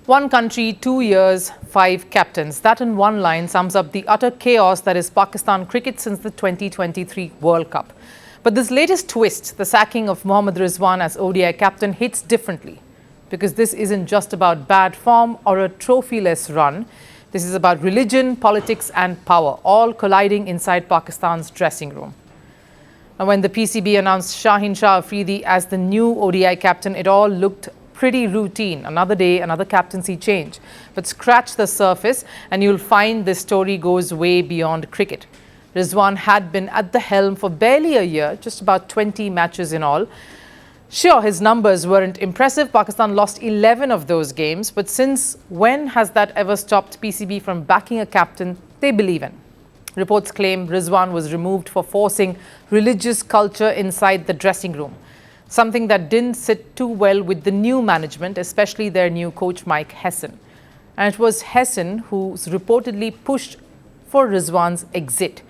One country, 2 years, 5 captains. That in one line sums up the utter chaos that is Pakistan cricket since the 2023 World Cup. But this latest twist, the sacking of Mohammad Rizwan as ODI captain, hits differently. Because this isn't just about bad form or a trophyless run. This is about religion, politics and power, all colliding inside Pakistan's dressing room. Now, when the PCB announced Shaheen Shah Afridi as the new ODI captain, it all looked pretty routine. Another day, another captaincy change. But scratch the surface and you'll find this story goes way beyond cricket. Rizwan had been at the helm for barely a year, just about 20 matches in all. Sure, his numbers weren't impressive. Pakistan lost 11 of those games. But since when has that ever stopped PCB from backing a captain they believe in? Reports claim Rizwan was removed for forcing religious culture inside the dressing room. Something that didn't sit too well with the new management, especially their new coach Mike Hesson. And it was Hesson who reportedly pushed for Rizwan's exit.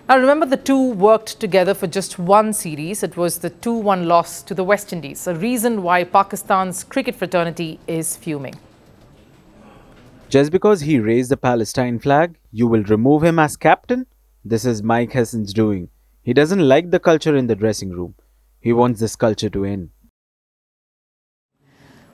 Now remember, the two worked together for just one series. It was the 2-1 loss to the West Indies, a reason why Pakistan's cricket fraternity is fuming. Just because he raised the Palestine flag, you will remove him as captain? This is Mike Hesson's doing. He doesn't like the culture in the dressing room. He wants this culture to end.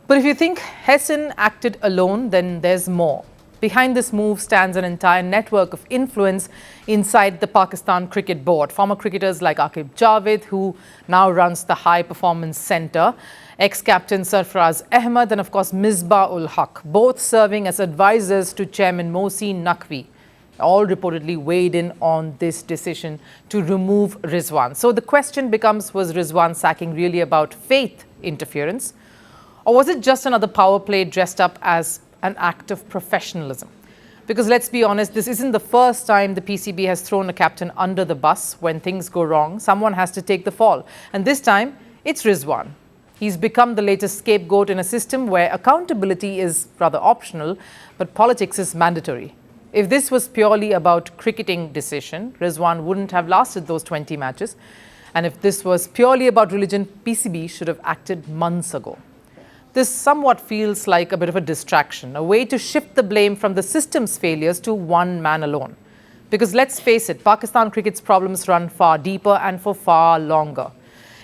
But if you think Hesson acted alone, then there's more. Behind this move stands an entire network of influence inside the Pakistan Cricket Board. Former cricketers like Aaqib Javed, who now runs the High Performance Centre, ex-captain Sarfaraz Ahmed, and of course Misbah-ul-Haq, both serving as advisors to Chairman Mohsin Naqvi. All reportedly weighed in on this decision to remove Rizwan. So the question becomes, was Rizwan sacking really about faith interference? Or was it just another power play dressed up as an act of professionalism? Because let's be honest, this isn't the first time the PCB has thrown a captain under the bus. When things go wrong, someone has to take the fall. And this time, it's Rizwan. He's become the latest scapegoat in a system where accountability is rather optional, but politics is mandatory. If this was purely about cricketing decision, Rizwan wouldn't have lasted those 20 matches. And if this was purely about religion, PCB should have acted months ago. This somewhat feels like a bit of a distraction, a way to shift the blame from the system's failures to one man alone. Because let's face it, Pakistan cricket's problems run far deeper and for far longer.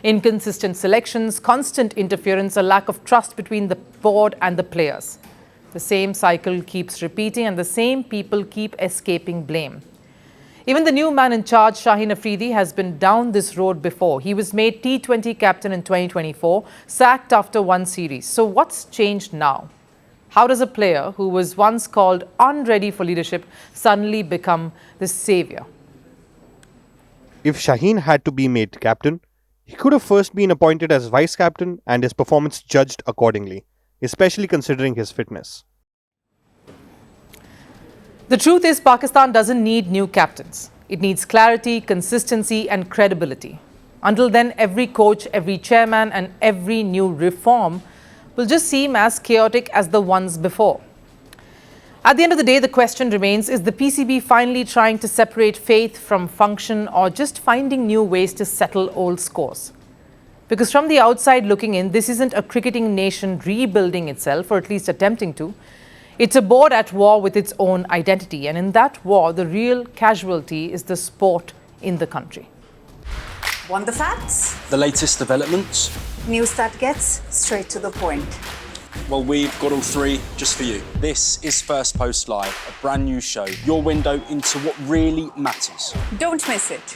Inconsistent selections, constant interference, a lack of trust between the board and the players. The same cycle keeps repeating and the same people keep escaping blame. Even the new man in charge, Shaheen Afridi, has been down this road before. He was made T20 captain in 2024, sacked after one series. So what's changed now? How does a player who was once called unready for leadership suddenly become the savior? If Shaheen had to be made captain, he could have first been appointed as vice captain and his performance judged accordingly, especially considering his fitness. The truth is, Pakistan doesn't need new captains. It needs clarity, consistency and credibility. Until then, every coach, every chairman and every new reform will just seem as chaotic as the ones before. At the end of the day, the question remains, is the PCB finally trying to separate faith from function or just finding new ways to settle old scores? Because from the outside looking in, this isn't a cricketing nation rebuilding itself, or at least attempting to. It's a board at war with its own identity. And in that war, the real casualty is the sport in the country. Want the facts? The latest developments? News that gets straight to the point. Well, we've got all three just for you. This is Firstpost Live, a brand new show, your window into what really matters. Don't miss it.